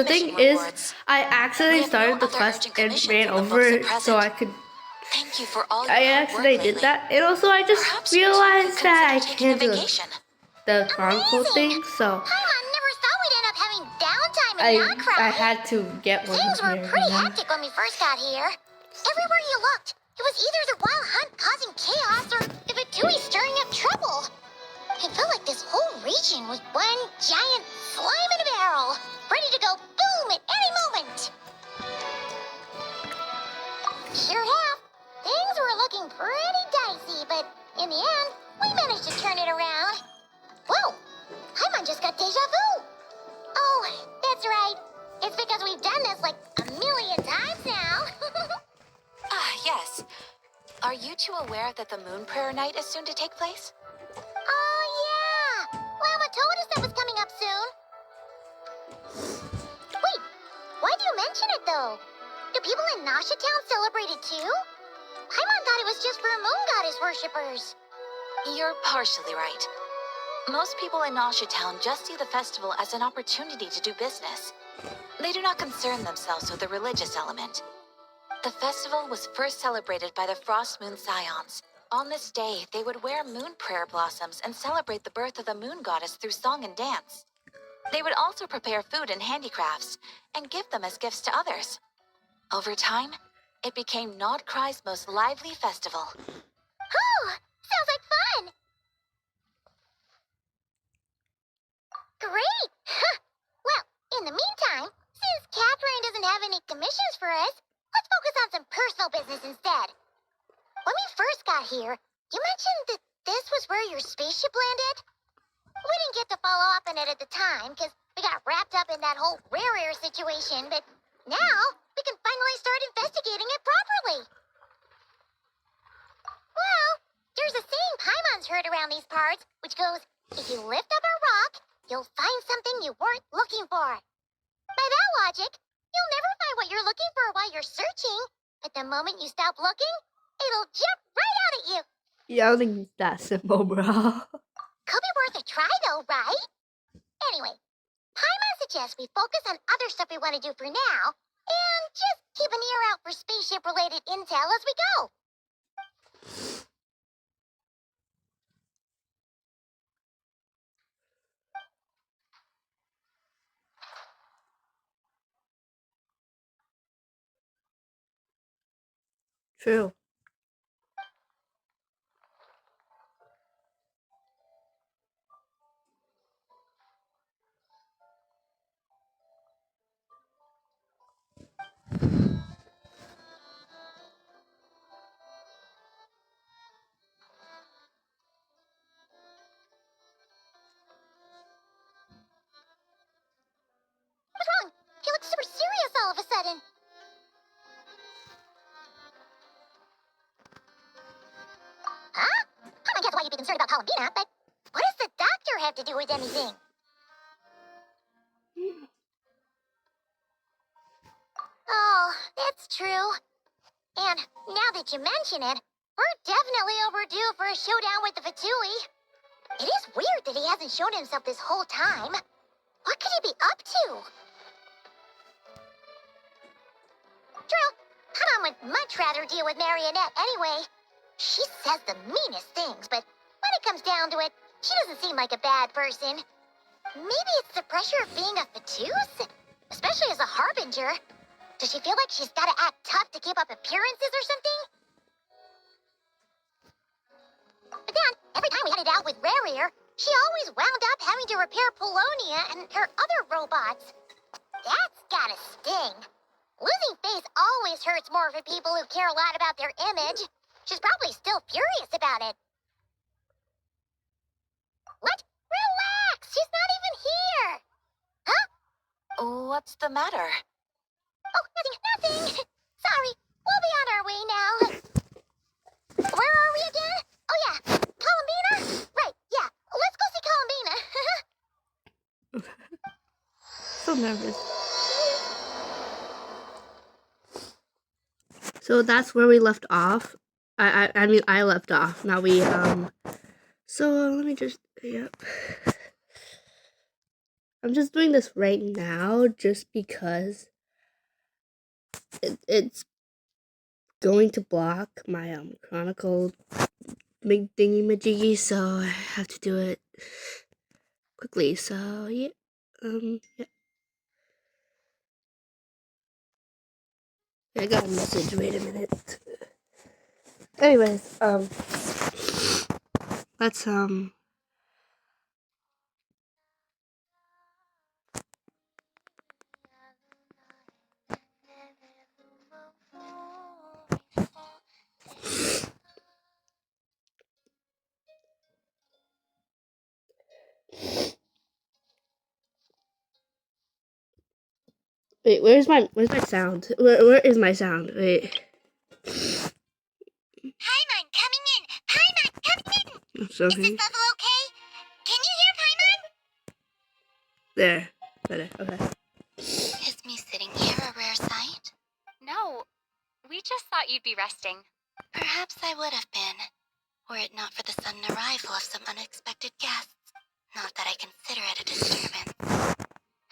The thing is, I accidentally started the quest and ran over it so I could. Thank you for all your I hard accidentally work did lately. that, and also I just Perhaps you two realized could that I consider taking a can't do vacation. the chronicle thing, so Paimon never thought we'd end up having downtime in Nod Krai. I had to get one Things were here. pretty hectic when we first got here. Everywhere you looked, it was either the wild hunt causing chaos or the Fatui stirring up trouble. It felt like this whole region was one giant slime in a barrel, ready to go boom at any moment. Sure enough, things were looking pretty dicey, but in the end, we managed to turn it around. Whoa! Paimon just got deja vu. Oh, that's right. It's because we've done this like a million times now. Yes. Are you two aware that the Moon Prayer Night is soon to take place? Oh, yeah. Lama told us that was coming up soon. Wait, why do you mention it, though? Do people in Nasha Town celebrate it, too? Paimon thought it was just for Moon Goddess worshippers. You're partially right. Most people in Nasha Town just see the festival as an opportunity to do business. They do not concern themselves with the religious element. The festival was first celebrated by the Frost Moon Scions. On this day, they would wear moon prayer blossoms and celebrate the birth of the moon goddess through song and dance. They would also prepare food and handicrafts and give them as gifts to others. Over time, it became Nod Krai's most lively festival. Oh, sounds like fun. Great. Well, in the meantime, since Catherine doesn't have any commissions for us, let's focus on some personal business instead. When we first got here, you mentioned that this was where your spaceship landed? We didn't get to follow up on it at the time, because we got wrapped up in that whole rare air situation, but now we can finally start investigating it properly. Well, there's a saying Paimon's heard around these parts, which goes, if you lift up a rock, you'll find something you weren't looking for. By that logic, you'll never find what you're looking for while you're searching, but the moment you stop looking, it'll jump right out at you. Yeah, I don't think it's that simple, bro. Could be worth a try, though, right? Anyway, Paimon suggests we focus on other stuff we want to do for now, and just keep an ear out for spaceship-related intel as we go. True. What's wrong? You look super serious all of a sudden. Huh? I guess why you'd be concerned about Columbina, but what does the doctor have to do with anything? Oh, that's true. And now that you mention it, we're definitely overdue for a showdown with the Fatui. It is weird that he hasn't shown himself this whole time. What could he be up to? True. Paimon would much rather deal with Marionette anyway. She says the meanest things, but when it comes down to it, she doesn't seem like a bad person. Maybe it's the pressure of being a Fatuse? Especially as a Harbinger. Does she feel like she's gotta act tough to keep up appearances or something? But then, every time we headed out with Rarier, she always wound up having to repair Polonia and her other robots. That's gotta sting. Losing face always hurts more for people who care a lot about their image. She's probably still furious about it. What? Relax! She's not even here! Huh? What's the matter? Oh, nothing. Sorry, we'll be on our way now. Where are we again? Oh yeah, Columbina? Right, yeah. Let's go see Columbina. So nervous. So that's where we left off. I mean, I left off. Now we, so let me just, yep. I'm just doing this right now just because it's going to block my chronicle big thingy majiggy, so I have to do it quickly. So yeah, yeah. I got a message. Wait a minute. Anyways, let's wait. Where's my sound? Where is my sound? Wait. Paimon, coming in! Paimon, coming in! I'm Is sorry. this level okay? Can you hear Paimon? There. Better. Okay. Is me sitting here a rare sight? No, we just thought you'd be resting. Perhaps I would have been, were it not for the sudden arrival of some unexpected guests. Not that I consider it a disturbance.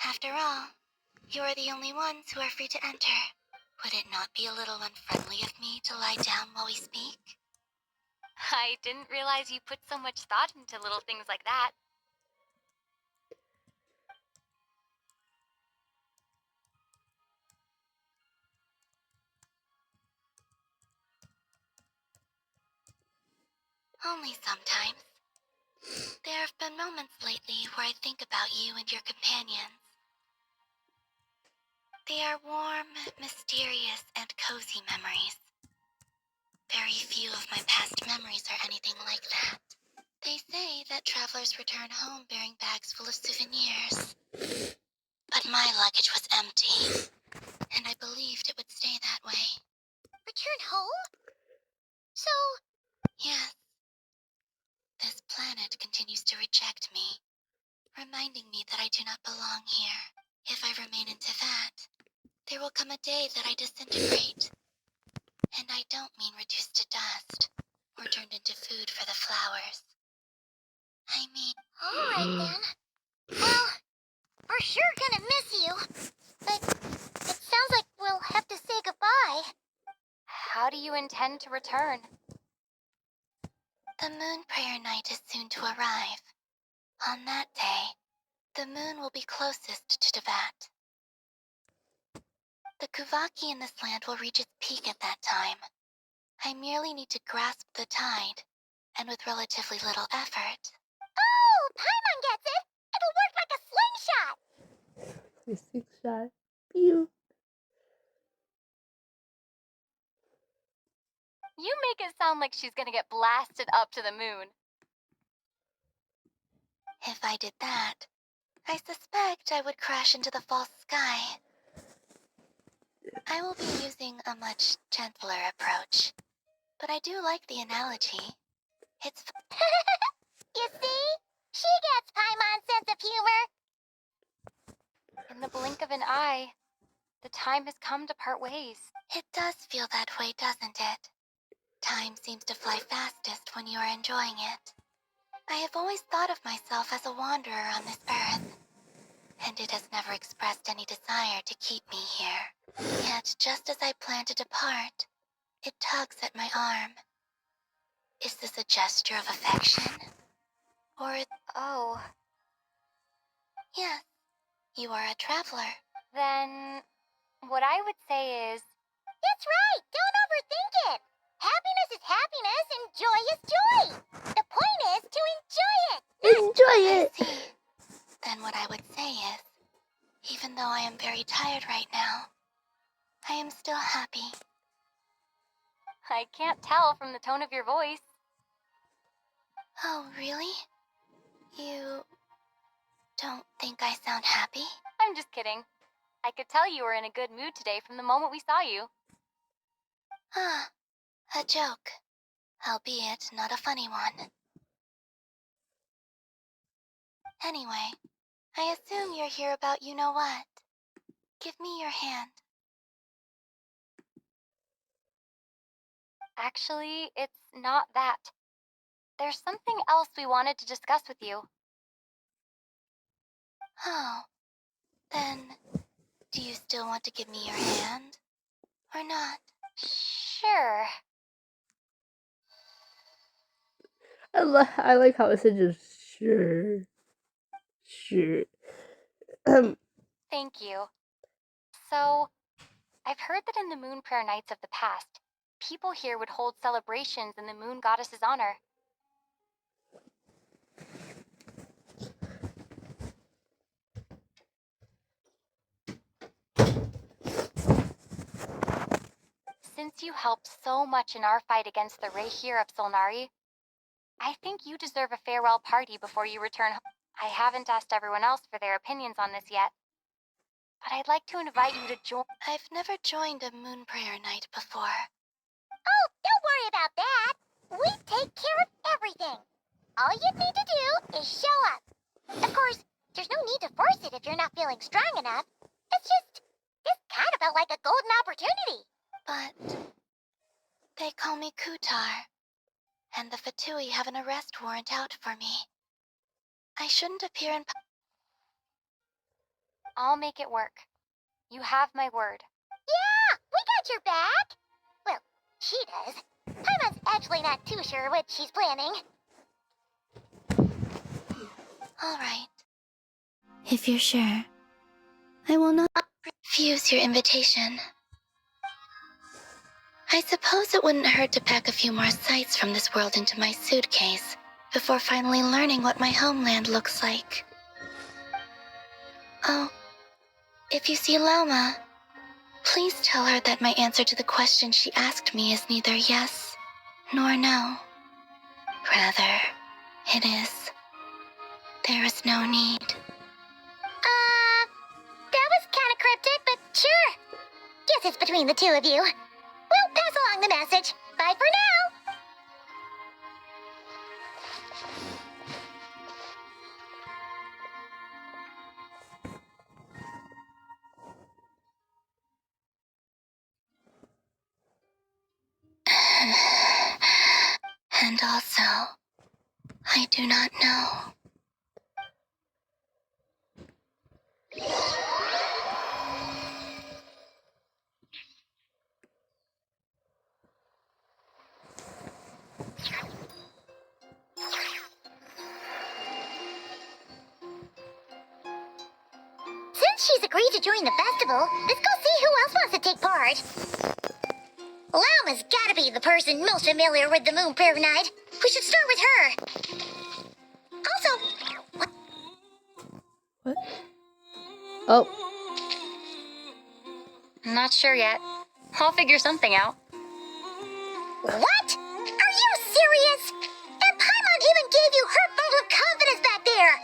After all, you are the only ones who are free to enter. Would it not be a little unfriendly of me to lie down while we speak? I didn't realize you put so much thought into little things like that. Only sometimes. There have been moments lately where I think about you and your companions. They are warm, mysterious, and cozy memories. Very few of my past memories are anything like that. They say that travelers return home bearing bags full of souvenirs. But my luggage was empty, and I believed it would stay that way. Return home? So, Yes. This planet continues to reject me, reminding me that I do not belong here. If I remain into that, there will come a day that I disintegrate. And I don't mean reduced to dust, or turned into food for the flowers. I mean... alright then. Well, we're sure gonna miss you. But it sounds like we'll have to say goodbye. How do you intend to return? The moon prayer night is soon to arrive. On that day, the moon will be closest to Devat. The Kuvaki in this land will reach its peak at that time. I merely need to grasp the tide, and with relatively little effort. Oh, Paimon gets it! It'll work like a slingshot! Six shot. Pew. You make it sound like she's gonna get blasted up to the moon. If I did that, I suspect I would crash into the false sky. I will be using a much gentler approach, but I do like the analogy. It's You see? She gets Paimon's sense of humor. In the blink of an eye, the time has come to part ways. It does feel that way, doesn't it? Time seems to fly fastest when you are enjoying it. I have always thought of myself as a wanderer on this earth, and it has never expressed any desire to keep me here. Yet, just as I plan to depart, it tugs at my arm. Is this a gesture of affection? Or Oh, yes, you are a traveler. then what I would say is, That's right, don't overthink it. Happiness is happiness and joy is joy. The point is to enjoy it. Enjoy I it. see. Then what I would say is, even though I am very tired right now, I am still happy. I can't tell from the tone of your voice. Oh, really? You don't think I sound happy? I'm just kidding. I could tell you were in a good mood today from the moment we saw you. Ah, a joke. Albeit not a funny one. Anyway, I assume you're here about you-know-what. Give me your hand. Actually, it's not that. There's something else we wanted to discuss with you. Oh, then do you still want to give me your hand? Or not? Sure. I like how it said just sure. Sure. Thank you. So, I've heard that in the moon prayer nights of the past, people here would hold celebrations in the moon goddess's honor. Since you helped so much in our fight against the Rehir of Solnari, I think you deserve a farewell party before you return home. I haven't asked everyone else for their opinions on this yet, but I'd like to invite you to join. I've never joined a moon prayer night before. Oh, don't worry about that. We take care of everything. All you need to do is show up. Of course, there's no need to force it if you're not feeling strong enough. It's just, this kind of felt like a golden opportunity. But they call me Kutar, and the Fatui have an arrest warrant out for me. I shouldn't appear in. I'll make it work. You have my word. Yeah, we got your back. Well, she does. Paimon's actually not too sure what she's planning. All right. If you're sure, I will not refuse your invitation. I suppose it wouldn't hurt to pack a few more sights from this world into my suitcase before finally learning what my homeland looks like. Oh, if you see Lauma, please tell her that my answer to the question she asked me is neither yes nor no. Rather, it is. There is no need. That was kind of cryptic, but sure. Guess it's between the two of you. We'll pass along the message. Bye for now. And also, I do not know. Since she's agreed to join the festival, let's go see who else wants to take part. Lauma's gotta be the person most familiar with the Moon Prayer Night. We should start with her. Also, What? Oh. Not sure yet. I'll figure something out. what? Are you serious? And Paimon even gave you her vote of confidence back there.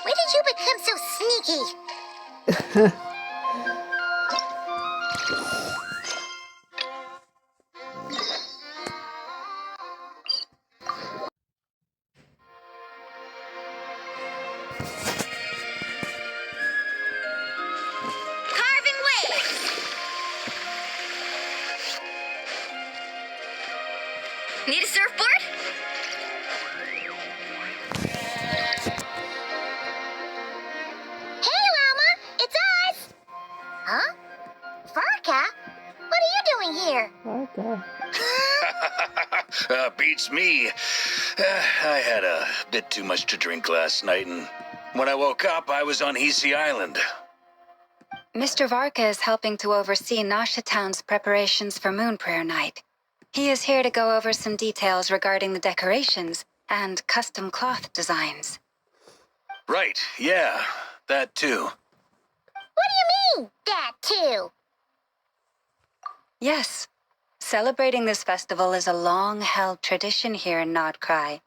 When did you become so sneaky? Carving waves. Need a surfboard? Hey, Lauma, it's us. Huh? Varka? What are you doing here? Okay. Beats me. I had a bit too much to drink last night, and when I woke up, I was on Hisi Island. Mr. Varka is helping to oversee Nasha Town's preparations for Moon Prayer Night. He is here to go over some details regarding the decorations and custom cloth designs. Right, yeah, that too. What do you mean, that too? Yes, celebrating this festival is a long-held tradition here in Nod Krai.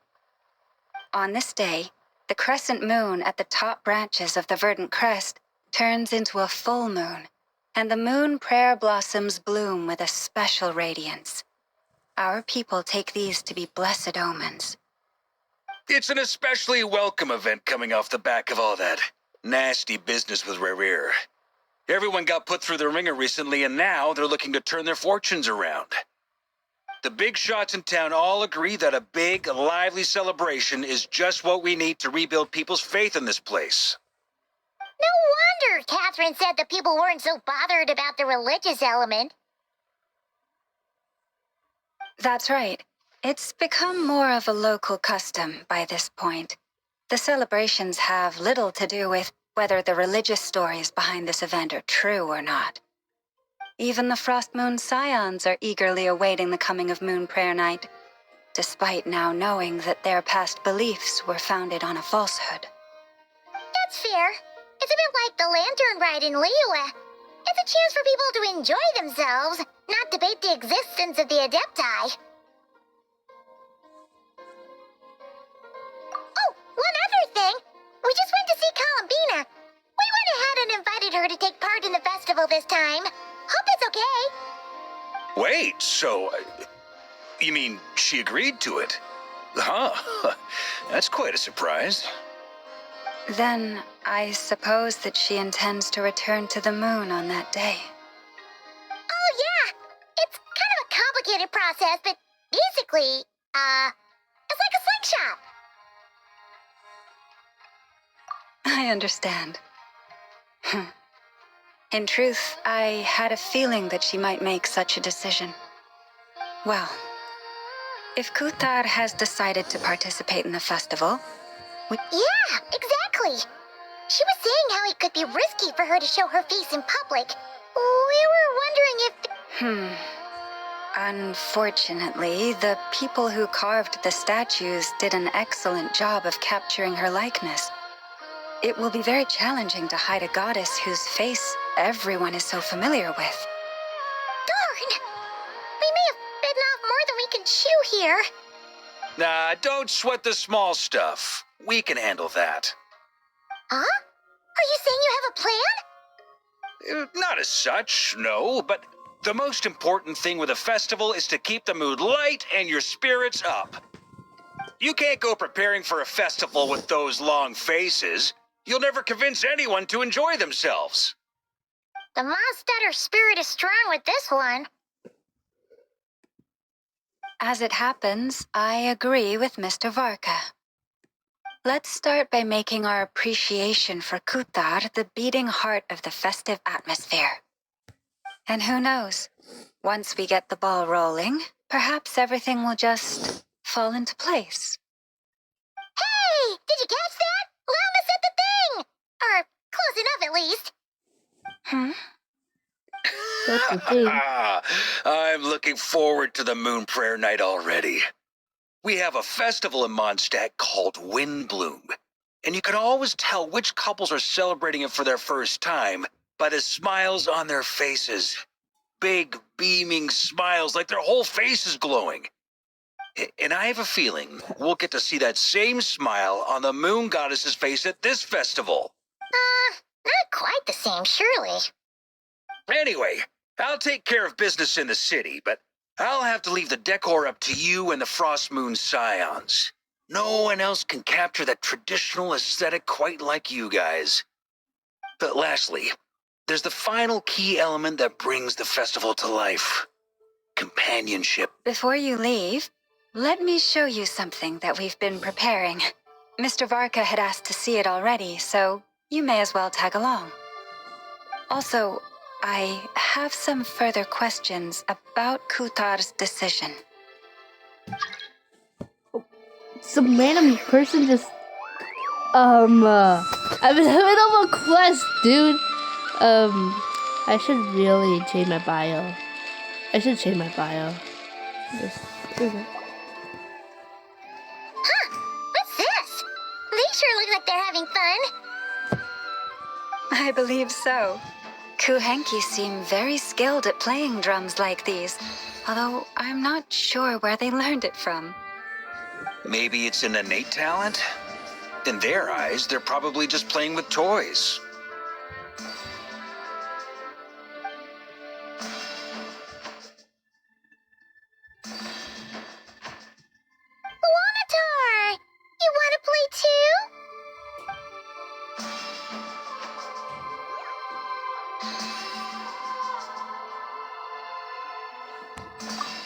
On this day, the crescent moon at the top branches of the verdant crest turns into a full moon, and the moon prayer blossoms bloom with a special radiance. Our people take these to be blessed omens. It's an especially welcome event coming off the back of all that nasty business with Rerir. Everyone got put through the ringer recently, and now they're looking to turn their fortunes around. The big shots in town all agree that a big, lively celebration is just what we need to rebuild people's faith in this place. sure Catherine said the people weren't so bothered about the religious element. That's right. It's become more of a local custom by this point. The celebrations have little to do with whether the religious stories behind this event are true or not. Even the Frost Moon Scions are eagerly awaiting the coming of Moon Prayer Night, despite now knowing that their past beliefs were founded on a falsehood. That's fair. It's a bit like the lantern ride in Liyue. It's a chance for people to enjoy themselves, not debate the existence of the Adepti. Oh, one other thing. We just went to see Columbina. We went ahead and invited her to take part in the festival this time. Hope it's okay. Wait, so... you mean she agreed to it? Huh. That's quite a surprise. Then I suppose that she intends to return to the moon on that day. Oh, yeah. It's kind of a complicated process, but basically, it's like a slingshot. I understand. In truth, I had a feeling that she might make such a decision. Well, if Kuthar has decided to participate in the festival, Yeah, exactly. She was saying how it could be risky for her to show her face in public. We were wondering if... Unfortunately, the people who carved the statues did an excellent job of capturing her likeness. It will be very challenging to hide a goddess whose face everyone is so familiar with. Darn! We may have bitten off more than we can chew here. Nah, don't sweat the small stuff. We can handle that. Huh? Are you saying you have a plan? Not as such, no, but the most important thing with a festival is to keep the mood light and your spirits up. You can't go preparing for a festival with those long faces. You'll never convince anyone to enjoy themselves. The Mondstatter spirit is strong with this one. As it happens, I agree with Mr. Varka. Let's start by making our appreciation for Kuthar the beating heart of the festive atmosphere. And who knows, once we get the ball rolling, perhaps everything will just fall into place. Hey! Did you catch that? Lama said the thing! Or close enough, at least. That's the thing. I'm looking forward to the Moon Prayer Night already. We have a festival in Mondstadt called Windbloom, and you can always tell which couples are celebrating it for their first time by the smiles on their faces. Big, beaming smiles like their whole face is glowing. And I have a feeling we'll get to see that same smile on the Moon Goddess's face at this festival. Not quite the same, surely. Anyway, I'll take care of business in the city, but I'll have to leave the decor up to you and the Frost Moon Scions. No one else can capture that traditional aesthetic quite like you guys. But lastly, there's the final key element that brings the festival to life. Companionship. Before you leave, let me show you something that we've been preparing. Mr. Varka had asked to see it already, so you may as well tag along. Also, I have some further questions about Kuthar's decision. Some random person just I'm in the middle of a quest, dude. I should really change my bio. I should change my bio. Huh? What's this? They sure look like they're having fun. I believe so. Kuhenki seem very skilled at playing drums like these, although I'm not sure where they learned it from. Maybe it's an innate talent? In their eyes, they're probably just playing with toys. Wanatar! You want to play too?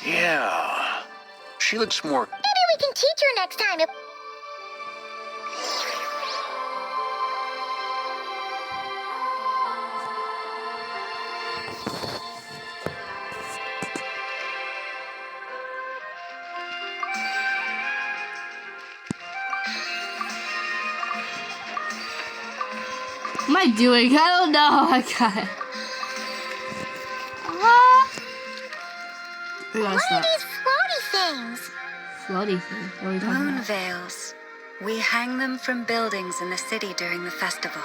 Yeah. She looks more... Maybe we can teach her next time if... What am I doing? I don't know. I got it. Ah. We gotta What are stop. these floaty things? Floaty thing. What are we talking Moon about? veils. We hang them from buildings in the city during the festival.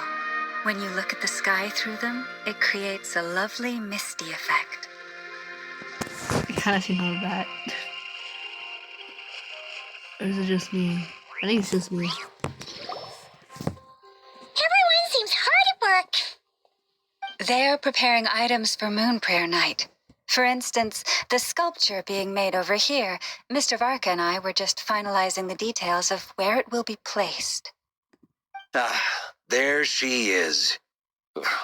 When you look at the sky through them, it creates a lovely misty effect. I kinda should know that. Or is it just me? I think it's just me. Everyone seems hard at work. They're preparing items for Moon Prayer Night. For instance, the sculpture being made over here. Mr. Varka and I were just finalizing the details of where it will be placed. Ah, there she is.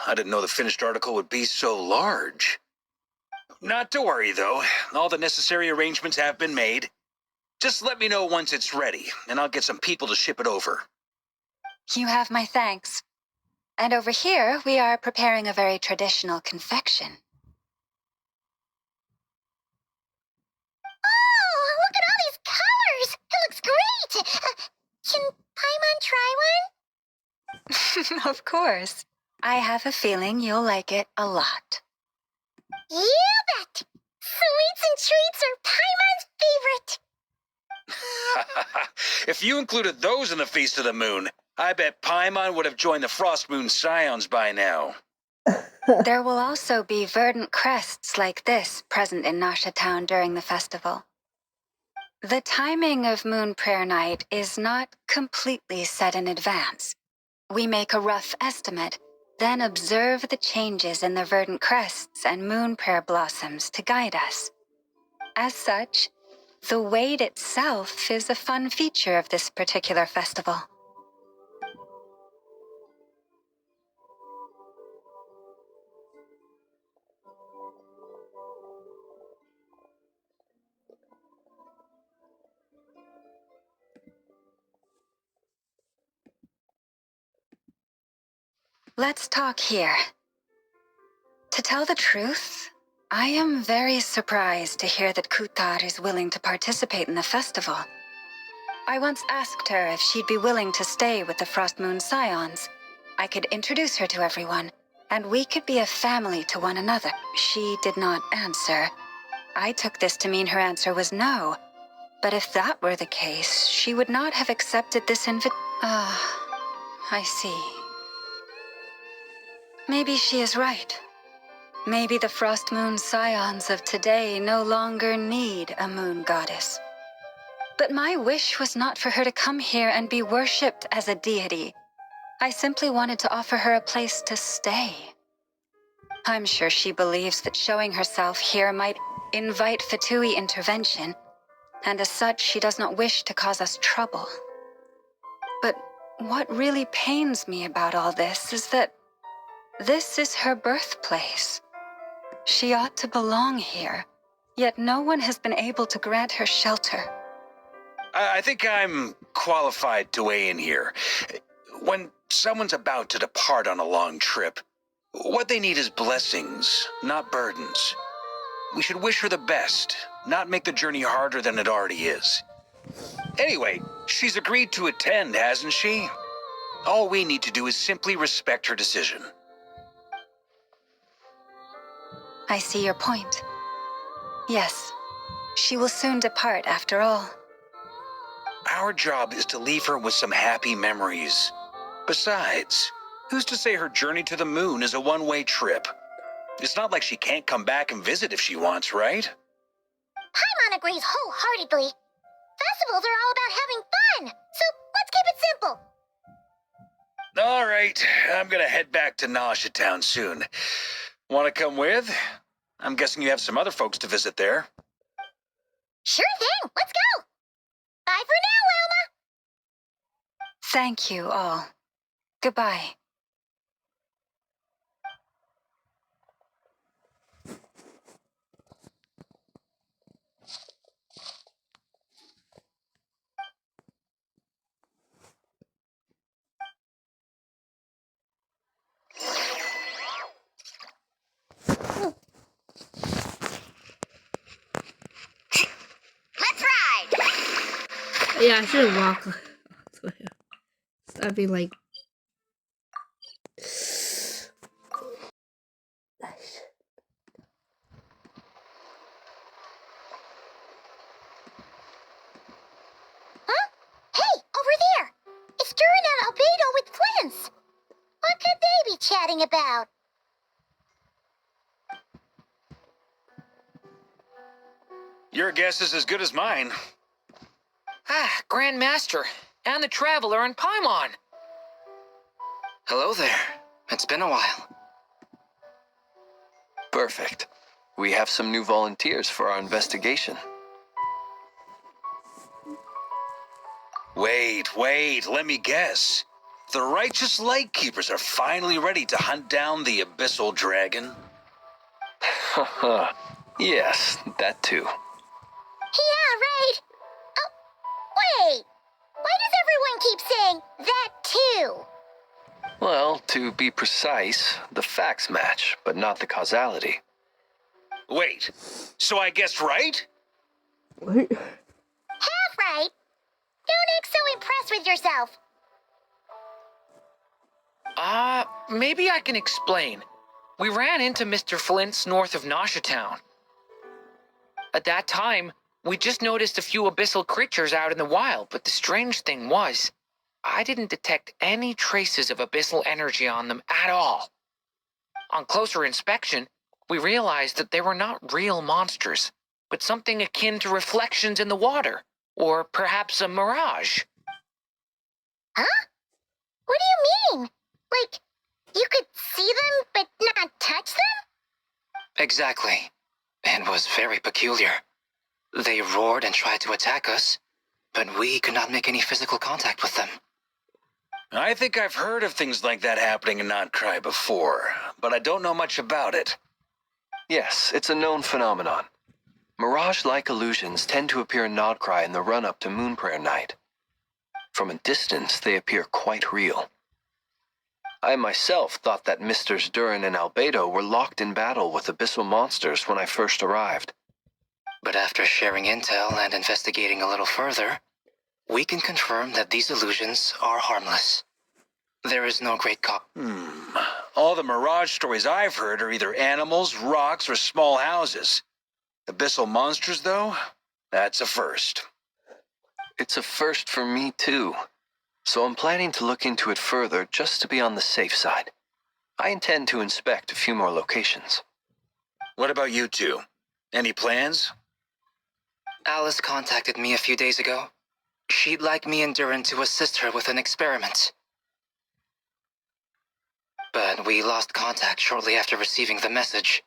I didn't know the finished article would be so large. Not to worry, though. All the necessary arrangements have been made. Just let me know once it's ready, and I'll get some people to ship it over. You have my thanks. And over here, we are preparing a very traditional confection. Oh, look at all these colors. It looks great. Can Paimon try one? Of course. I have a feeling you'll like it a lot. You bet. Sweets and treats are Paimon's favorite. If you included those in the Feast of the Moon, I bet Paimon would have joined the Frost Moon Scions by now. There will also be verdant crests like this present in Nasha Town during the festival. The timing of Moon Prayer Night is not completely set in advance. We make a rough estimate, then observe the changes in the verdant crests and moon prayer blossoms to guide us. As such, the wait itself is a fun feature of this particular festival. Let's talk here. To tell the truth, I am very surprised to hear that Kutar is willing to participate in the festival. I once asked her if she'd be willing to stay with the Frost Moon Scions. I could introduce her to everyone, and we could be a family to one another. She did not answer. I took this to mean her answer was no. But if that were the case, she would not have accepted this I see. Maybe she is right. Maybe the Frost Moon Scions of today no longer need a moon goddess. But my wish was not for her to come here and be worshipped as a deity. I simply wanted to offer her a place to stay. I'm sure she believes that showing herself here might invite Fatui intervention, and as such, she does not wish to cause us trouble. But what really pains me about all this is that this is her birthplace. She ought to belong here, yet no one has been able to grant her shelter. I think I'm qualified to weigh in here. When someone's about to depart on a long trip, what they need is blessings, not burdens. We should wish her the best, not make the journey harder than it already is. Anyway, she's agreed to attend, hasn't she? All we need to do is simply respect her decision. I see your point. Yes, she will soon depart after all. Our job is to leave her with some happy memories. Besides, who's to say her journey to the moon is a one-way trip? It's not like she can't come back and visit if she wants, right? Paimon agrees wholeheartedly. Festivals are all about having fun, so let's keep it simple. All right, I'm gonna head back to Nasha Town soon. Want to come with? I'm guessing you have some other folks to visit there. Sure thing, let's go. Bye for now, Wilma. Thank you all. Goodbye. Yeah, I should walk. I'd be like. Huh? Hey, over there! It's Durin and Albedo with Flint's! What could they be chatting about? Your guess is as good as mine. Ah, Grand Master, and the Traveler and Paimon. Hello there. It's been a while. Perfect. We have some new volunteers for our investigation. Wait, let me guess. The righteous Lightkeepers are finally ready to hunt down the Abyssal Dragon? Haha. Yes, that too. Yeah, right! Oh, wait! Why does everyone keep saying that too? Well, to be precise, the facts match, but not the causality. Wait, so I guessed right? What? Half right! Don't act so impressed with yourself. Maybe I can explain. We ran into Mr. Flint's north of Nasha Town. At that time, we just noticed a few abyssal creatures out in the wild, but the strange thing was, I didn't detect any traces of abyssal energy on them at all. On closer inspection, we realized that they were not real monsters, but something akin to reflections in the water, or perhaps a mirage. Huh? What do you mean? Like, you could see them but not touch them? Exactly. It was very peculiar. They roared and tried to attack us, but we could not make any physical contact with them. I think I've heard of things like that happening in Nod Krai before, but I don't know much about it. Yes, it's a known phenomenon. Mirage-like illusions tend to appear in Nod Krai in the run-up to Moon Prayer Night. From a distance, they appear quite real. I myself thought that Misters Durin and Albedo were locked in battle with abyssal monsters when I first arrived. But after sharing intel and investigating a little further, we can confirm that these illusions are harmless. There is no great All the Mirage stories I've heard are either animals, rocks, or small houses. Abyssal monsters, though? That's a first. It's a first for me, too. So I'm planning to look into it further just to be on the safe side. I intend to inspect a few more locations. What about you two? Any plans? Alice contacted me a few days ago. She'd like me and Durin to assist her with an experiment. But we lost contact shortly after receiving the message.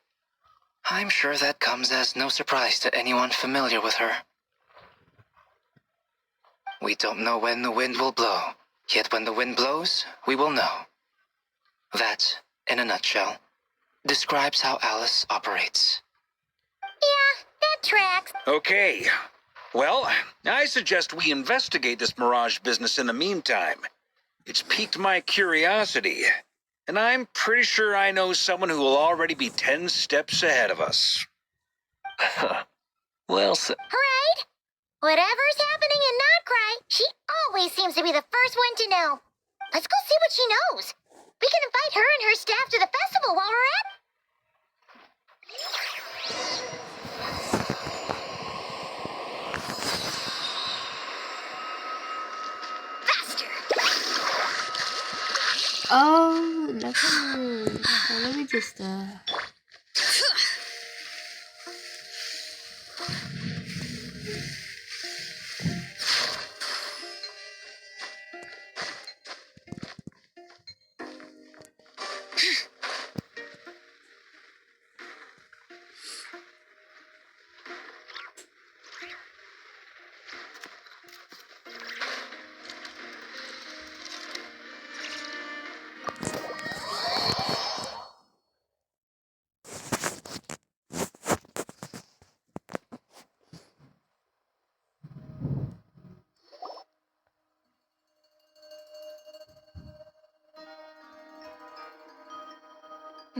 I'm sure that comes as no surprise to anyone familiar with her. We don't know when the wind will blow, yet when the wind blows, we will know. That, in a nutshell, describes how Alice operates. Yeah, that tracks. Okay. Well, I suggest we investigate this Mirage business in the meantime. It's piqued my curiosity, and I'm pretty sure I know someone who will already be 10 steps ahead of us. Well, Right? Whatever's happening in Nod Krai, she always seems to be the first one to know. Let's go see what she knows. We can invite her and her staff to the festival while we're at. Faster! Oh, never. So let me just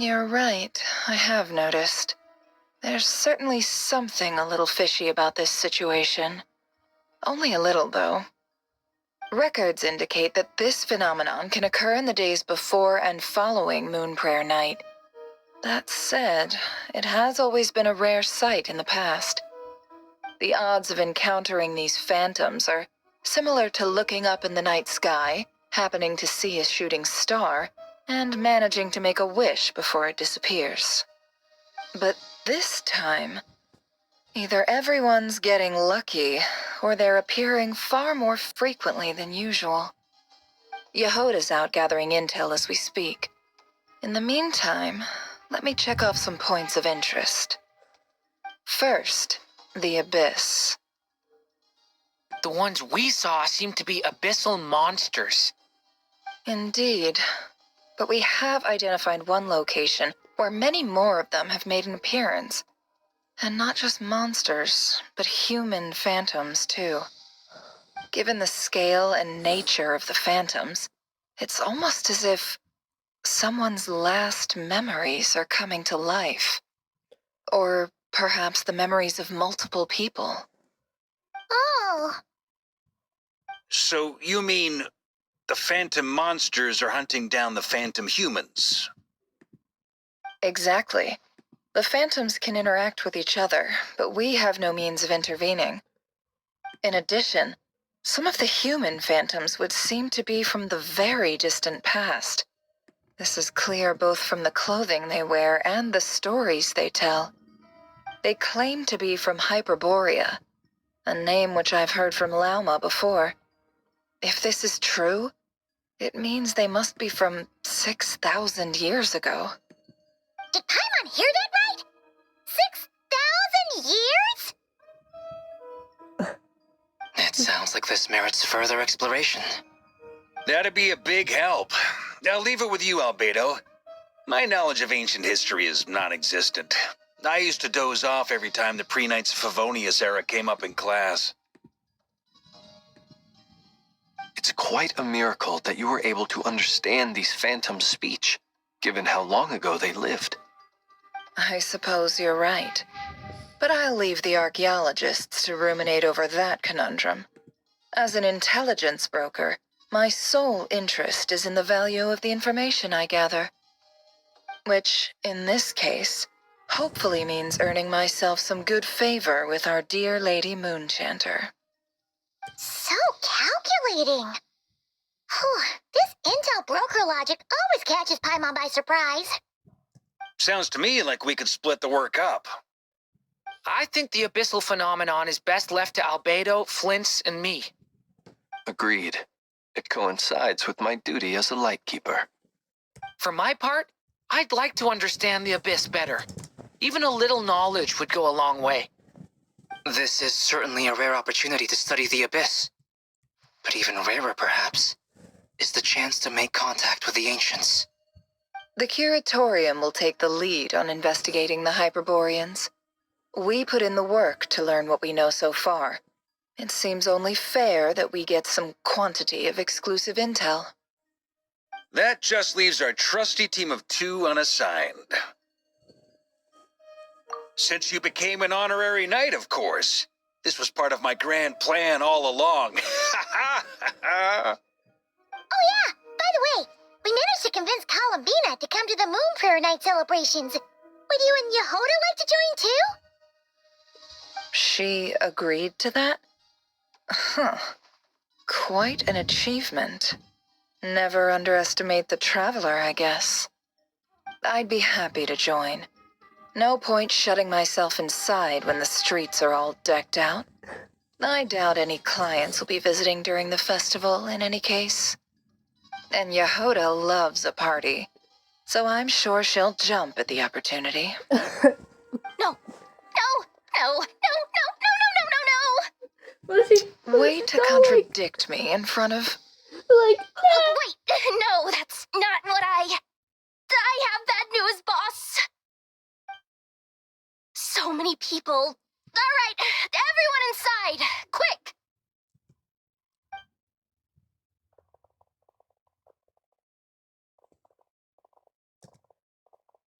You're right, I have noticed. There's certainly something a little fishy about this situation. Only a little, though. Records indicate that this phenomenon can occur in the days before and following Moon Prayer Night. That said, it has always been a rare sight in the past. The odds of encountering these phantoms are similar to looking up in the night sky, happening to see a shooting star, and managing to make a wish before it disappears. But this time, either everyone's getting lucky, or they're appearing far more frequently than usual. Yehoda's out gathering intel as we speak. In the meantime, let me check off some points of interest. First, the Abyss. The ones we saw seem to be abyssal monsters. Indeed. But we have identified one location where many more of them have made an appearance. And not just monsters, but human phantoms, too. Given the scale and nature of the phantoms, it's almost as if someone's last memories are coming to life. Or perhaps the memories of multiple people. Oh, So you mean the phantom monsters are hunting down the phantom humans? Exactly. The phantoms can interact with each other, but we have no means of intervening. In addition, some of the human phantoms would seem to be from the very distant past. This is clear both from the clothing they wear and the stories they tell. They claim to be from Hyperborea, a name which I've heard from Lauma before. If this is true, it means they must be from 6,000 years ago. did Paimon hear that right? 6,000 years? It sounds like this merits further exploration. That'd be a big help. I'll leave it with you, Albedo. My knowledge of ancient history is non-existent. I used to doze off every time the pre-Knights Favonius era came up in class. It's quite a miracle that you were able to understand these phantoms' speech, given how long ago they lived. I suppose you're right. But I'll leave the archaeologists to ruminate over that conundrum. As an intelligence broker, my sole interest is in the value of the information I gather. Which, in this case, hopefully means earning myself some good favor with our dear Lady Moonchanter. So calculating. Whew, this intel broker logic always catches Paimon by surprise. Sounds to me like we could split the work up. I think the abyssal phenomenon is best left to Albedo, Flints, and me. Agreed. It coincides with my duty as a lightkeeper. For my part, I'd like to understand the Abyss better. Even a little knowledge would go a long way. This is certainly a rare opportunity to study the Abyss. But even rarer, perhaps, is the chance to make contact with the Ancients. The Curatorium will take the lead on investigating the Hyperboreans. We put in the work to learn what we know so far. It seems only fair that we get some quantity of exclusive intel. That just leaves our trusty team of 2 unassigned. Since you became an honorary knight, of course. This was part of my grand plan all along. Oh yeah, by the way, we managed to convince Columbina to come to the Moon Prayer Night celebrations. Would you and Yehoda like to join too? She agreed to that? Huh. Quite an achievement. Never underestimate the traveler, I guess. I'd be happy to join. No point shutting myself inside when the streets are all decked out. I doubt any clients will be visiting during the festival in any case. And Yehoda loves a party, so I'm sure she'll jump at the opportunity. No. No. No. No. No. No. No. No. No. What is he? Way to contradict me in front of... Like, Wait. No, that's not what I have bad news, boss. So many people. All right, everyone inside, quick.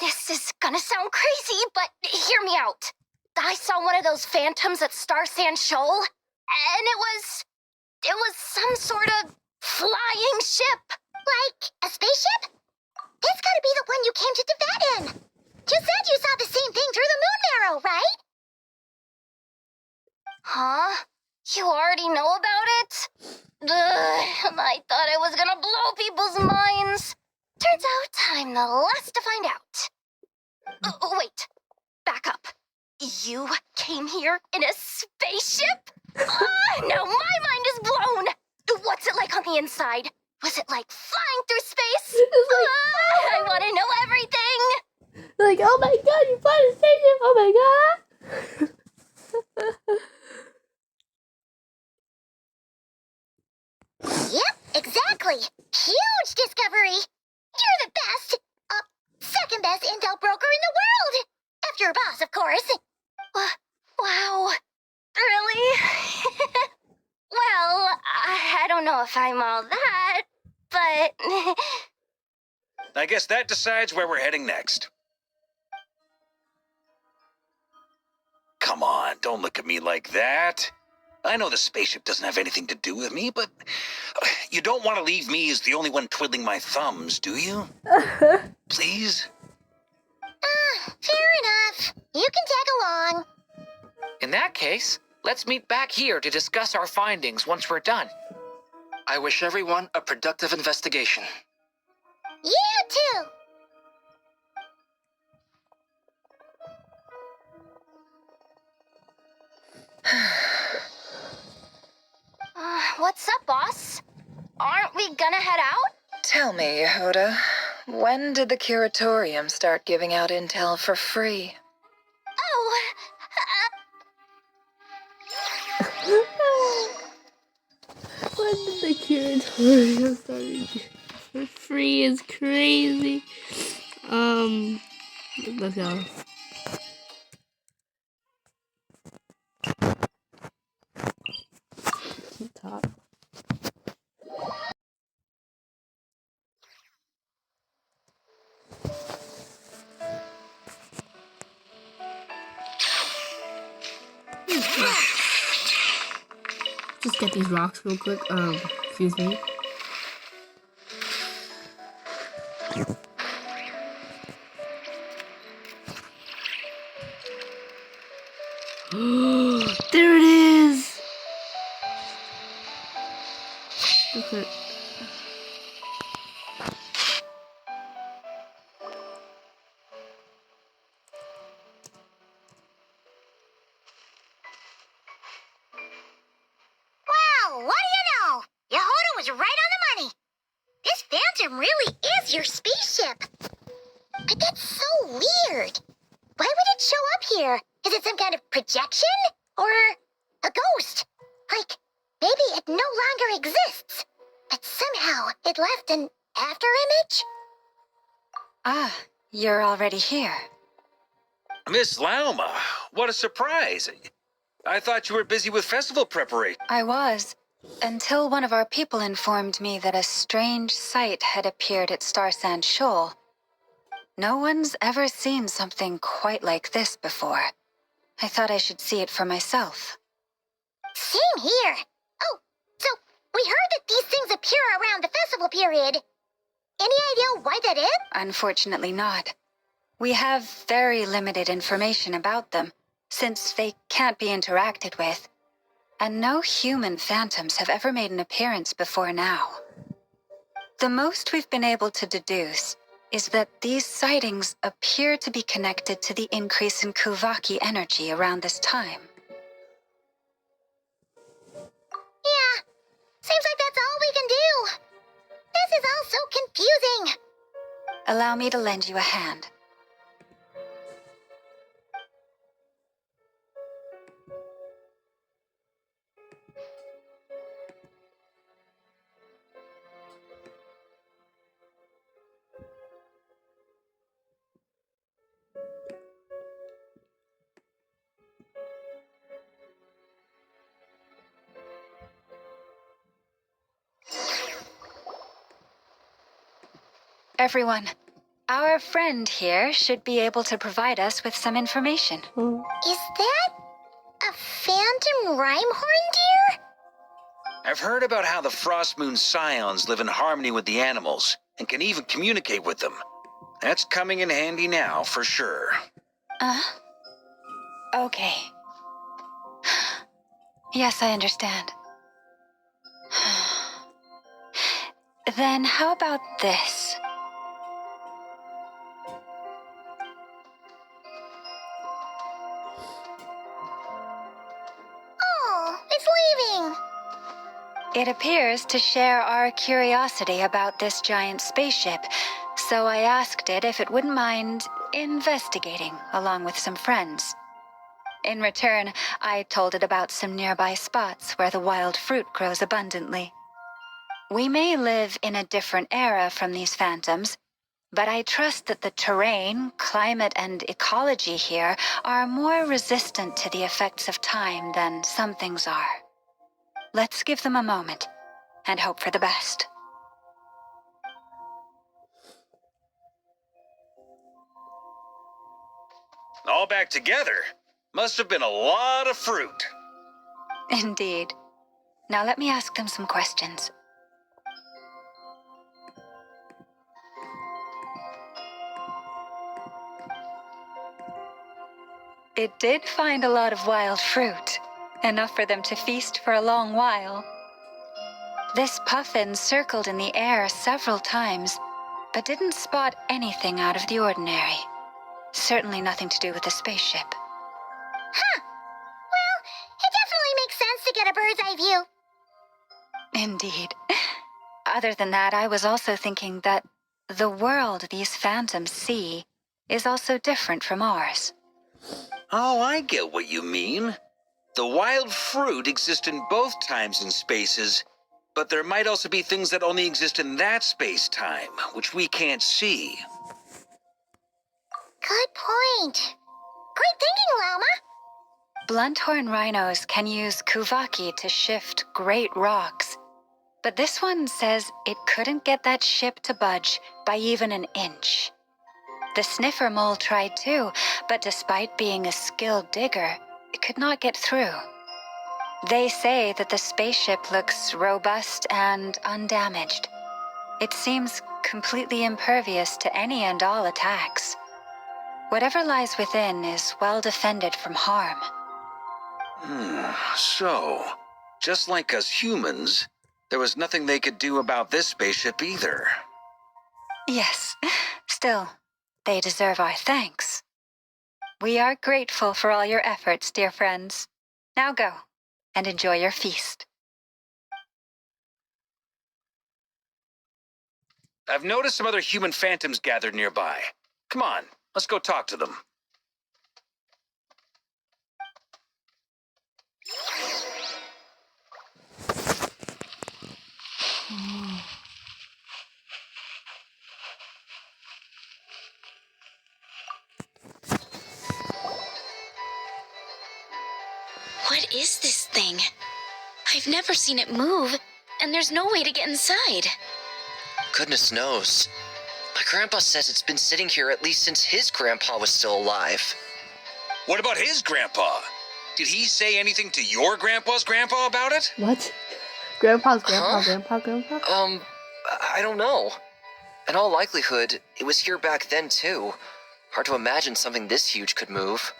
This is gonna sound crazy, but hear me out. I saw one of those phantoms at Star Sand Shoal. And it was some sort of flying ship. Like a spaceship? That's gotta be the one you came to Tibet in. You said you saw the same thing through the moon marrow, right? Huh? You already know about it? I thought I was gonna blow people's minds. Turns out I'm the last to find out. Wait. Back up. You came here in a spaceship? Now my mind is blown! What's it like on the inside? Was it like flying through space? I want to know everything! Like, oh my god, you fly a spaceship! Oh my god! Yep, exactly. Huge discovery. You're the best. Second best intel broker in the world. After your boss, of course. Wow. Really? Well, I don't know if I'm all that, but... I guess that decides where we're heading next. Come on, don't look at me like that. I know the spaceship doesn't have anything to do with me, but you don't want to leave me as the only one twiddling my thumbs, do you? Please? Fair enough. You can tag along. In that case, let's meet back here to discuss our findings once we're done. I wish everyone a productive investigation. You too. What's up, boss? Aren't we gonna head out? Tell me, Yehuda, when did the curatorium start giving out intel for free? Oh, When did the curatorium start? For free is crazy. Let's go. Top. Just get these rocks real quick. Excuse me. There it is. Okay. wow, what do you know? Yehuda was right on the money. This Phantom really is your spaceship. But that's so weird. Why would it show up here? Is it some kind of projection? Or a ghost? Like, maybe it no longer exists. But somehow it left an afterimage? Ah, you're already here. Miss Lauma, what a surprise. I thought you were busy with festival preparation. I was, until one of our people informed me that a strange sight had appeared at Starsand Shoal. No one's ever seen something quite like this before. I thought I should see it for myself. Same here. Oh, so we heard that these things appear around the festival period. Any idea why that is? Unfortunately not. We have very limited information about them, since they can't be interacted with. And no human phantoms have ever made an appearance before now. The most we've been able to deduce is that these sightings appear to be connected to the increase in Kuvaki energy around this time. Yeah, seems like that's all we can do. This is all so confusing. Allow me to lend you a hand. Everyone, our friend here should be able to provide us with some information. Is that a phantom Rhyhorn deer? I've heard about how the Frost Moon Scions live in harmony with the animals and can even communicate with them. That's coming in handy now, for sure. Okay. Yes, I understand. Then how about this? Oh, it's leaving. It appears to share our curiosity about this giant spaceship, so I asked it if it wouldn't mind investigating along with some friends. In return, I told it about some nearby spots where the wild fruit grows abundantly. We may live in a different era from these phantoms, but I trust that the terrain, climate, and ecology here are more resistant to the effects of time than some things are. Let's give them a moment and hope for the best. All back together? Must have been a lot of fruit. Indeed. Now let me ask them some questions. It did find a lot of wild fruit, enough for them to feast for a long while. This puffin circled in the air several times, but didn't spot anything out of the ordinary. Certainly nothing to do with the spaceship. Huh. Well, it definitely makes sense to get a bird's eye view. Indeed. Other than that, I was also thinking that the world these phantoms see is also different from ours. Oh, I get what you mean. The wild fruit exist in both times and spaces, but there might also be things that only exist in that space-time, which we can't see. Good point. Great thinking, Llama. Blunthorn rhinos can use kuvaki to shift great rocks, but this one says it couldn't get that ship to budge by even an inch. The sniffer mole tried too, but despite being a skilled digger, it could not get through. They say that the spaceship looks robust and undamaged. It seems completely impervious to any and all attacks. Whatever lies within is well defended from harm. So, just like us humans, there was nothing they could do about this spaceship either. Yes, still, they deserve our thanks. We are grateful for all your efforts, dear friends. Now go and enjoy your feast. I've noticed some other human phantoms gathered nearby. Come on, let's go talk to them. What is this thing? I've never seen it move, and there's no way to get inside. Goodness knows. My grandpa says it's been sitting here at least since his grandpa was still alive. What about his grandpa? Did he say anything to your grandpa's grandpa about it? What? Grandpa's grandpa, Huh? grandpa? I don't know. In all likelihood, it was here back then too. Hard to imagine something this huge could move.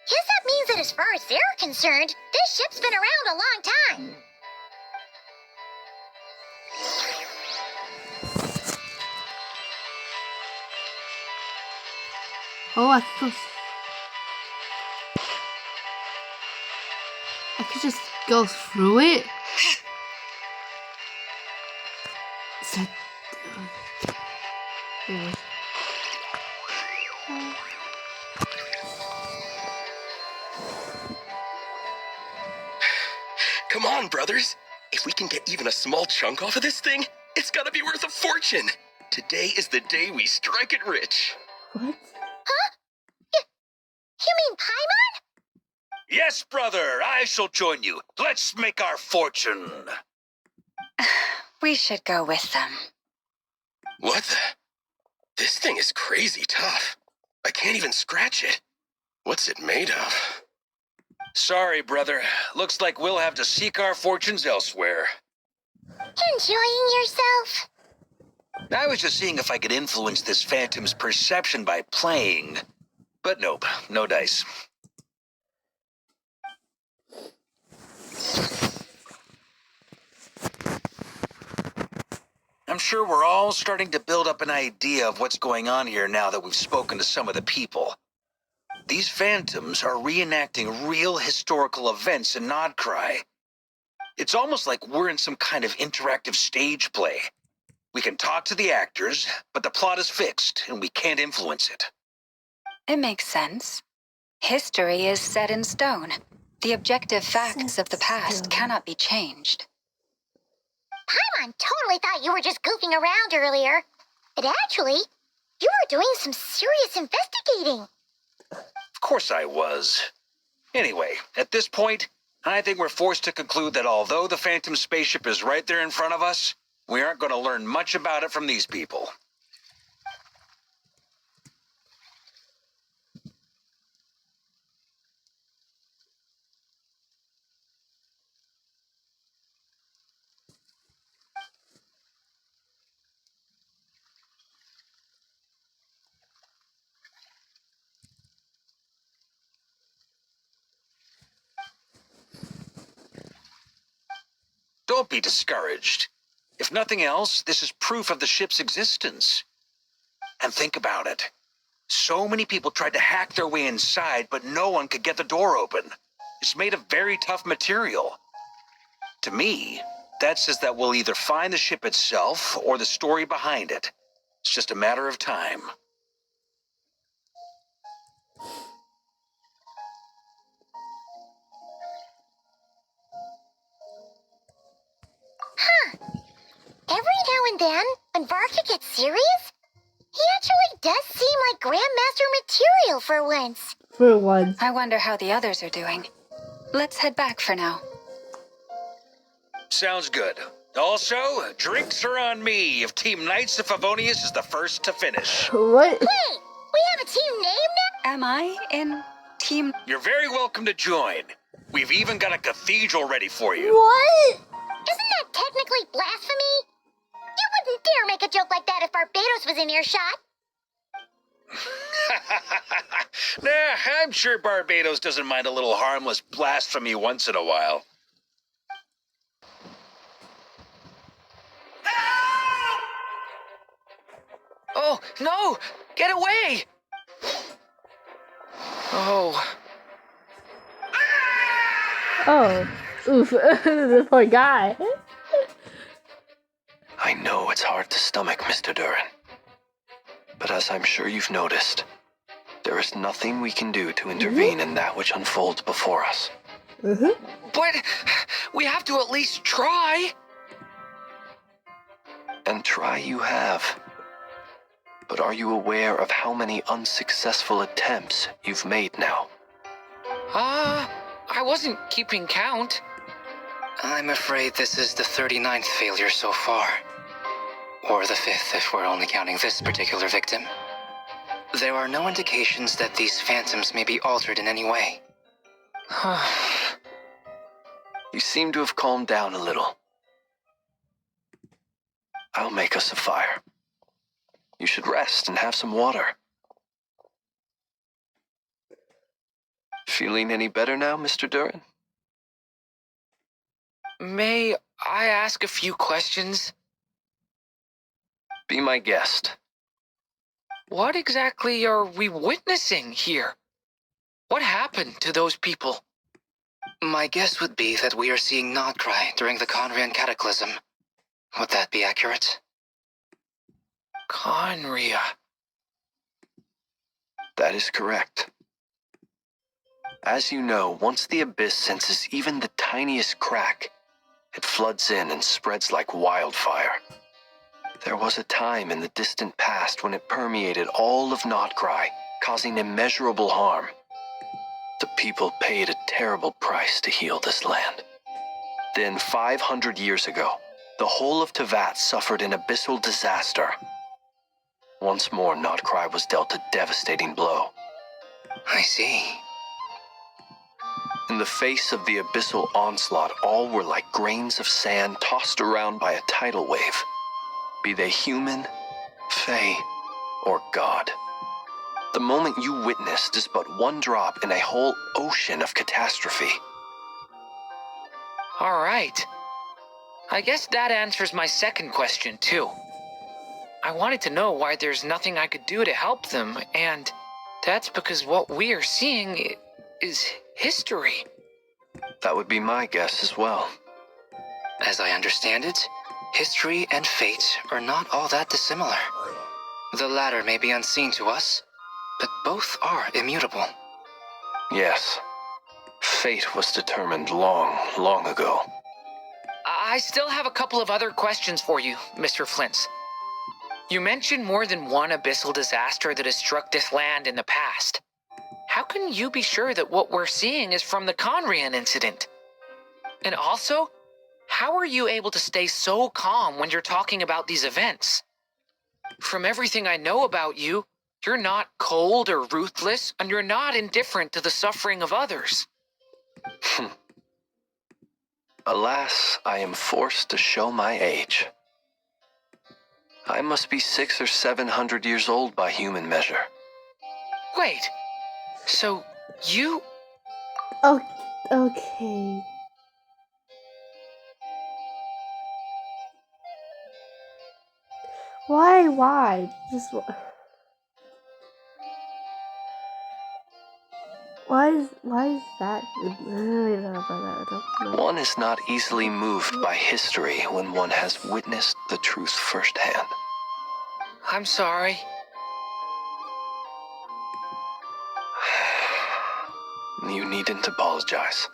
Guess that means that as far as they're concerned, this ship's been around a long time. Oh, I could just go through it. Is that... Anyway. Come on, brothers. If we can get even a small chunk off of this thing, it's gotta be worth a fortune. Today is the day we strike it rich. What? Huh? You mean Paimon? Yes, brother, I shall join you. Let's make our fortune. We should go with them. What the? This thing is crazy tough. I can't even scratch it. What's it made of? Sorry, brother. Looks like we'll have to seek our fortunes elsewhere. Enjoying yourself? I was just seeing if I could influence this phantom's perception by playing. But nope, no dice. I'm sure we're all starting to build up an idea of what's going on here now that we've spoken to some of the people. These phantoms are reenacting real historical events in Nod Krai. It's almost like we're in some kind of interactive stage play. We can talk to the actors, but the plot is fixed, and we can't influence it. It makes sense. History is set in stone. The objective facts of the past cannot be changed. Paimon totally thought you were just goofing around earlier. But actually, you were doing some serious investigating. Of course I was. Anyway, at this point, I think we're forced to conclude that although the Phantom spaceship is right there in front of us, we aren't going to learn much about it from these people. Don't be discouraged. If nothing else, this is proof of the ship's existence. And think about it. So many people tried to hack their way inside, but no one could get the door open. It's made of very tough material. To me, that says that we'll either find the ship itself or the story behind it. It's just a matter of time. Huh. Every now and then, when Varka gets serious, he actually does seem like Grandmaster material for once. For once. I wonder how the others are doing. Let's head back for now. Sounds good. Also, drinks are on me if Team Knights of Favonius is the first to finish. What? Wait, we have a team name now? Am I in Team... You're very welcome to join. We've even got a cathedral ready for you. What? Isn't that technically blasphemy? You wouldn't dare make a joke like that if Barbados was in earshot. Nah, I'm sure Barbados doesn't mind a little harmless blasphemy once in a while. Oh, no! Get away! Oh. Oh. Oof. The poor guy. I know it's hard to stomach, Mr. Durin. But as I'm sure you've noticed, there is nothing we can do to intervene in that which unfolds before us. But we have to at least try. And try you have. But are you aware of how many unsuccessful attempts you've made now? I wasn't keeping count. I'm afraid this is the 39th failure so far. Or the 5th if we're only counting this particular victim. There are no indications that these phantoms may be altered in any way. You seem to have calmed down a little. I'll make us a fire. You should rest and have some water. Feeling any better now, Mr. Durin? May I ask a few questions? Be my guest. What exactly are we witnessing here? What happened to those people? My guess would be that we are seeing Nod Krai during the Conrian Cataclysm. Would that be accurate? Conria. That is correct. As you know, once the Abyss senses even the tiniest crack, it floods in and spreads like wildfire. There was a time in the distant past when it permeated all of Nod Krai, causing immeasurable harm. The people paid a terrible price to heal this land. Then, 500 years ago, the whole of Teyvat suffered an abyssal disaster. Once more, Nod Krai was dealt a devastating blow. I see. In the face of the abyssal onslaught, all were like grains of sand tossed around by a tidal wave. Be they human, fae, or god. The moment you witnessed is but one drop in a whole ocean of catastrophe. All right. I guess that answers my second question, too. I wanted to know why there's nothing I could do to help them, and that's because what we are seeing is history. That would be my guess as well. As I understand it, history and fate are not all that dissimilar. The latter may be unseen to us, but both are immutable. Yes. Fate was determined long, long ago. I still have a couple of other questions for you, Mr. Flint's. You mentioned more than one abyssal disaster that has struck this land in the past. How can you be sure that what we're seeing is from the Conrian incident? And also, how are you able to stay so calm when you're talking about these events? From everything I know about you, you're not cold or ruthless, and you're not indifferent to the suffering of others. Alas, I am forced to show my age. I must be 600 or 700 years old by human measure. Wait, so you... Oh, okay. Why? Just why is that? I don't know about that. I don't know. One is not easily moved by history when one has witnessed the truth firsthand. I'm sorry. You needn't apologize.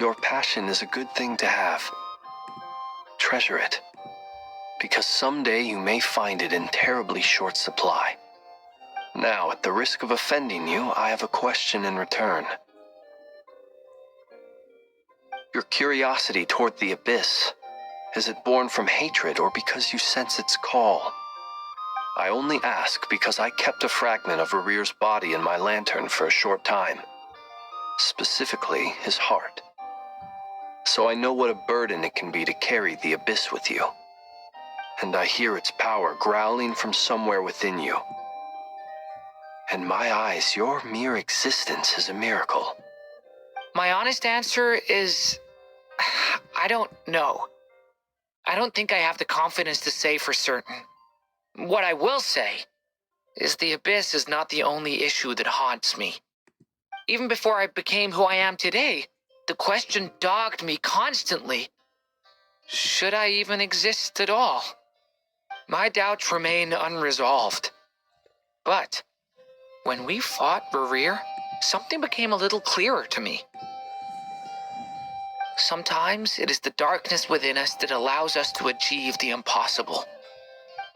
Your passion is a good thing to have. Treasure it, because someday you may find it in terribly short supply. Now, at the risk of offending you, I have a question in return. Your curiosity toward the abyss, is it born from hatred or because you sense its call? I only ask because I kept a fragment of Rarir's body in my lantern for a short time. Specifically, his heart. So I know what a burden it can be to carry the abyss with you. And I hear its power growling from somewhere within you. In my eyes, your mere existence is a miracle. My honest answer is... I don't know. I don't think I have the confidence to say for certain. What I will say is the abyss is not the only issue that haunts me. Even before I became who I am today, the question dogged me constantly. Should I even exist at all? My doubts remain unresolved. But when we fought Rarir, something became a little clearer to me. Sometimes it is the darkness within us that allows us to achieve the impossible.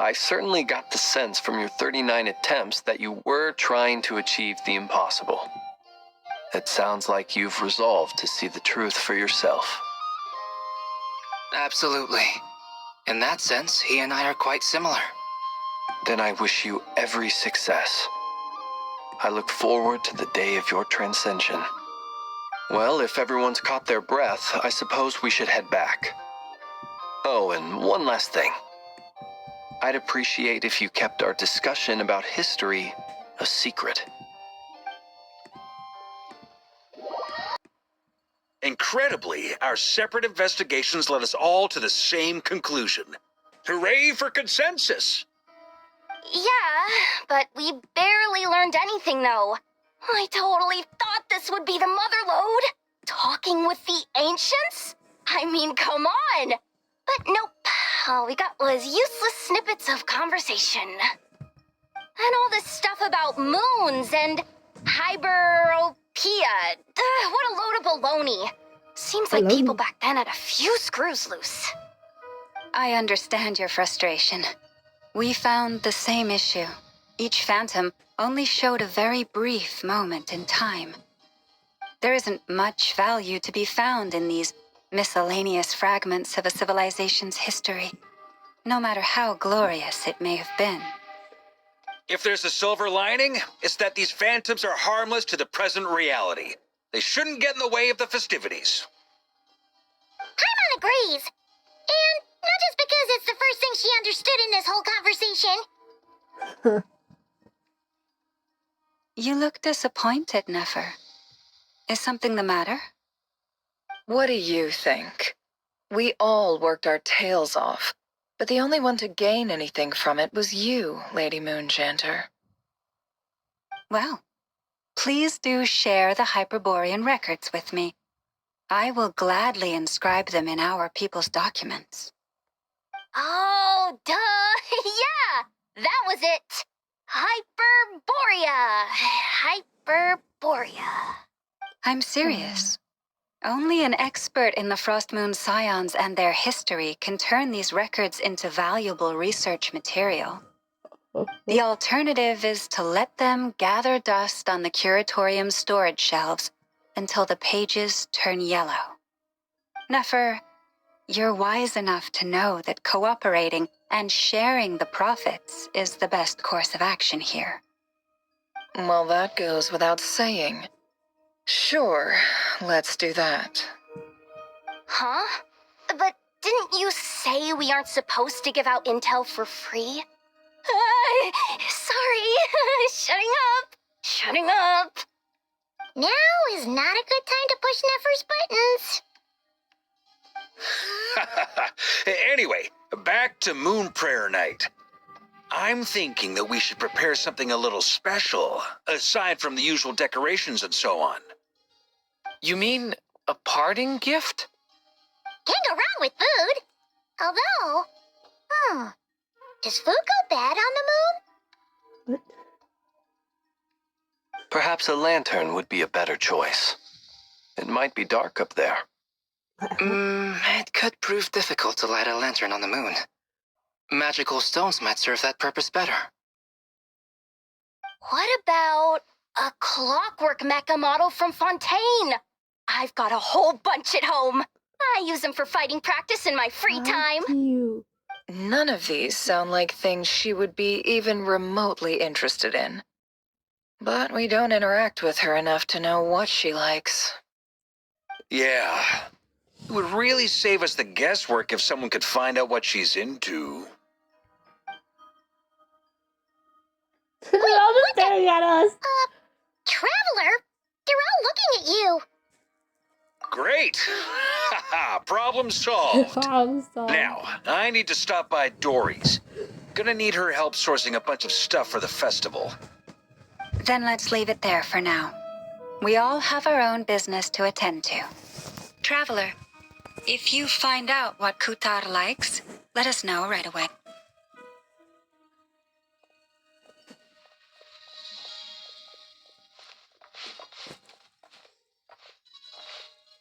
I certainly got the sense from your 39 attempts that you were trying to achieve the impossible. It sounds like you've resolved to see the truth for yourself. Absolutely. In that sense, he and I are quite similar. Then I wish you every success. I look forward to the day of your transcension. Well, if everyone's caught their breath, I suppose we should head back. Oh, and one last thing. I'd appreciate if you kept our discussion about history a secret. Incredibly, our separate investigations led us all to the same conclusion. Hooray for consensus! Yeah, but we barely learned anything, though. I totally thought this would be the mother lode. Talking with the ancients? I mean, come on. But nope. All we got was useless snippets of conversation. And all this stuff about moons and hyperopia. What a load of baloney. Seems like people back then had a few screws loose. I understand your frustration. We found the same issue. Each phantom only showed a very brief moment in time. There isn't much value to be found in these miscellaneous fragments of a civilization's history, no matter how glorious it may have been. If there's a silver lining, it's that these phantoms are harmless to the present reality. They shouldn't get in the way of the festivities. Paimon agrees. And not just because it's the first thing she understood in this whole conversation. You look disappointed, Nefer. Is something the matter? What do you think? We all worked our tails off, but the only one to gain anything from it was you, Lady Moonjanter. Well, please do share the Hyperborean records with me. I will gladly inscribe them in our people's documents. Oh, duh! Yeah! That was it! Hyperborea! I'm serious. Only an expert in the Frost Moon Scions and their history can turn these records into valuable research material. The alternative is to let them gather dust on the curatorium's storage shelves until the pages turn yellow. Nefer, you're wise enough to know that cooperating and sharing the profits is the best course of action here. Well, that goes without saying. Sure, let's do that. Huh? But didn't you say we aren't supposed to give out intel for free? Sorry. Shutting up. Now is not a good time to push Nefer's buttons. Anyway, back to Moon Prayer Night. I'm thinking that we should prepare something a little special, aside from the usual decorations and so on. You mean a parting gift? Can't go wrong with food. Although, does food go bad on the moon? Perhaps a lantern would be a better choice. It might be dark up there. It could prove difficult to light a lantern on the moon. Magical stones might serve that purpose better. What about a clockwork mecha model from Fontaine? I've got a whole bunch at home. I use them for fighting practice in my free time. None of these sound like things she would be even remotely interested in. But we don't interact with her enough to know what she likes. Yeah. It would really save us the guesswork if someone could find out what she's into. They're all just staring at us. Traveler? They're all looking at you. Great! Haha, problem solved. Now, I need to stop by Dory's. Gonna need her help sourcing a bunch of stuff for the festival. Then let's leave it there for now. We all have our own business to attend to. Traveler, if you find out what Kutar likes, let us know right away.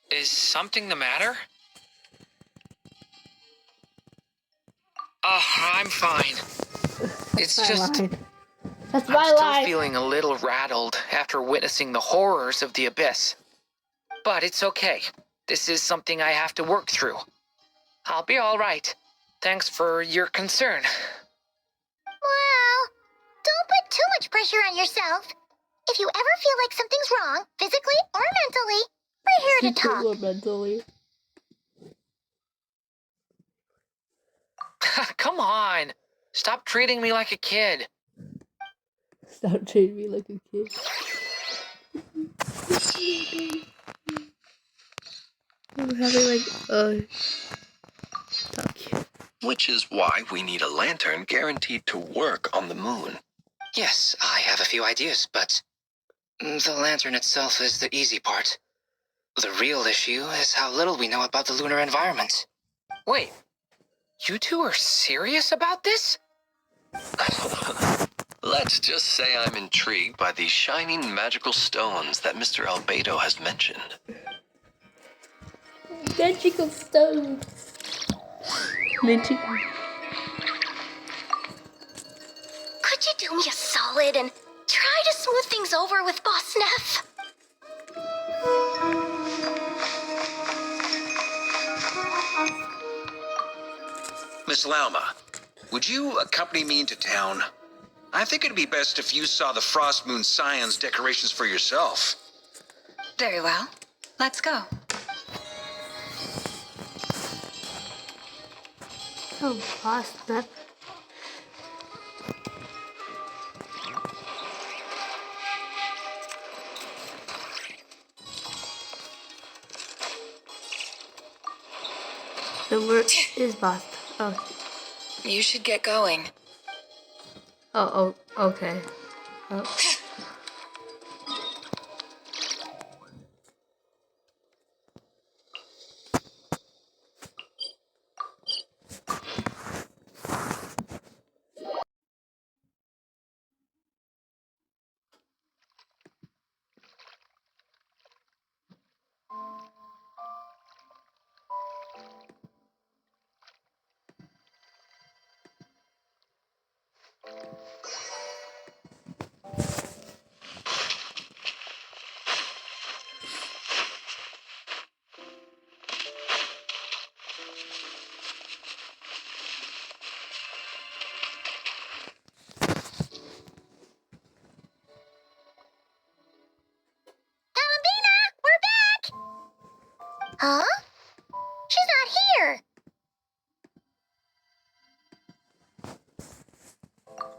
Is something the matter? I'm fine. It's just... That's I'm my still life. feeling a little rattled after witnessing the horrors of the abyss. But it's okay. This is something I have to work through. I'll be all right. Thanks for your concern. Well, don't put too much pressure on yourself. If you ever feel like something's wrong, physically or mentally, we're here to talk. Or mentally. Come on. Stop treating me like a kid. Stop treating me like a kid. I'm having talk. Which is why we need a lantern guaranteed to work on the moon. Yes, I have a few ideas, but the lantern itself is the easy part. The real issue is how little we know about the lunar environment. Wait, you two are serious about this? Let's just say I'm intrigued by these shining magical stones that Mr. Albedo has mentioned. Magical stones. Magical. Could you do me a solid and try to smooth things over with Boss Neff? Miss Lauma, would you accompany me into town? I think it'd be best if you saw the Frost Moon Scions decorations for yourself. Very well. Let's go. Oh, past that. So where is Bast? Oh, You should get going. okay. Oh. Columbina, we're back! Huh? She's not here.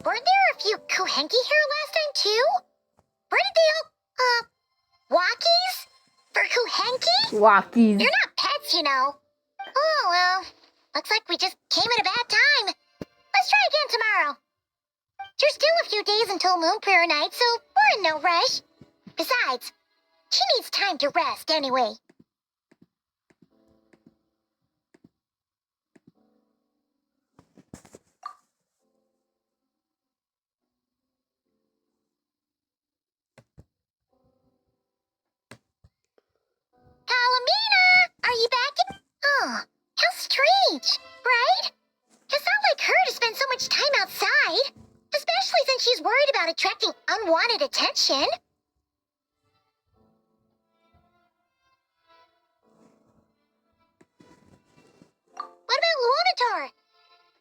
Weren't there a few Kuhenki here last time, too? Where did they all, walkies? For Kuhenki? Walkies. You're not pets, you know. Oh, well, looks like we just came at a bad time. Let's try again tomorrow. There's still a few days until Moon Prayer Night, so we're in no rush. Besides, she needs time to rest anyway. Palomina! Are you back? Oh, how strange, right? It's not like her to spend so much time outside, especially since she's worried about attracting unwanted attention. What about Luonatar?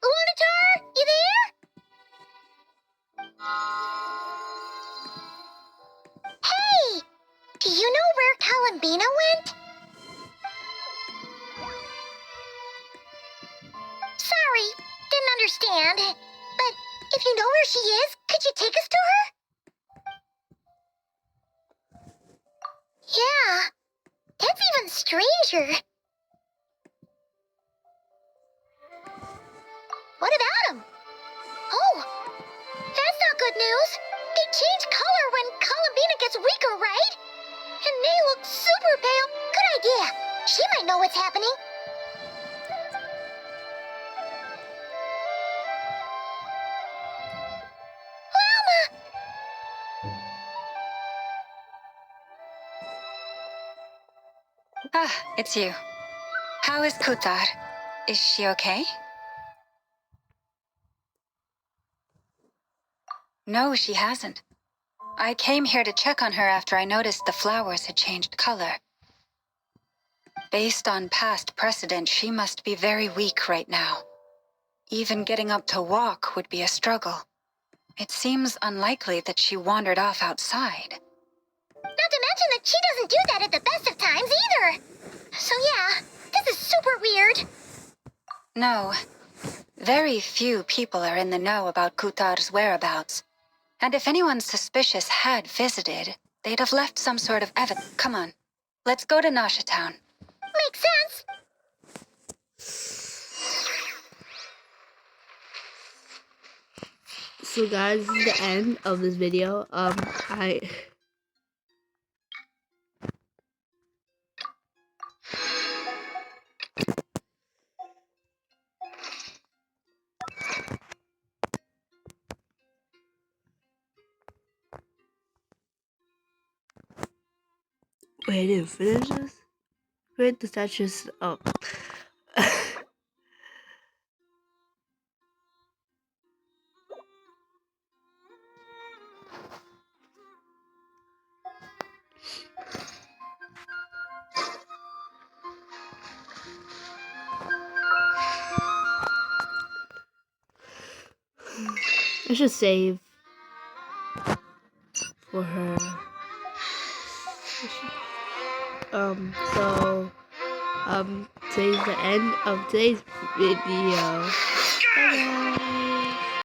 Luonatar, you there? Hey! Do you know where Columbina went? Sorry, didn't understand. But if you know where she is, could you take us to her? Yeah, that's even stranger. What about him? Oh, that's not good news. They change color when Columbina gets weaker, right? And they look super pale. Good idea. She might know what's happening. Llama! Ah, it's you. How is Kutar? Is she okay? No, she hasn't. I came here to check on her after I noticed the flowers had changed color. Based on past precedent, she must be very weak right now. Even getting up to walk would be a struggle. It seems unlikely that she wandered off outside. Not to mention that she doesn't do that at the best of times either. So yeah, this is super weird. No. Very few people are in the know about Kutar's whereabouts. And if anyone suspicious had visited, they'd have left some sort of evidence. Come on, let's go to Nasha Town. Makes sense. So guys, this is the end of this video. Wait, I didn't finish this? Wait, does that just... Oh. I should save for her. Today's the end of today's video. Bye.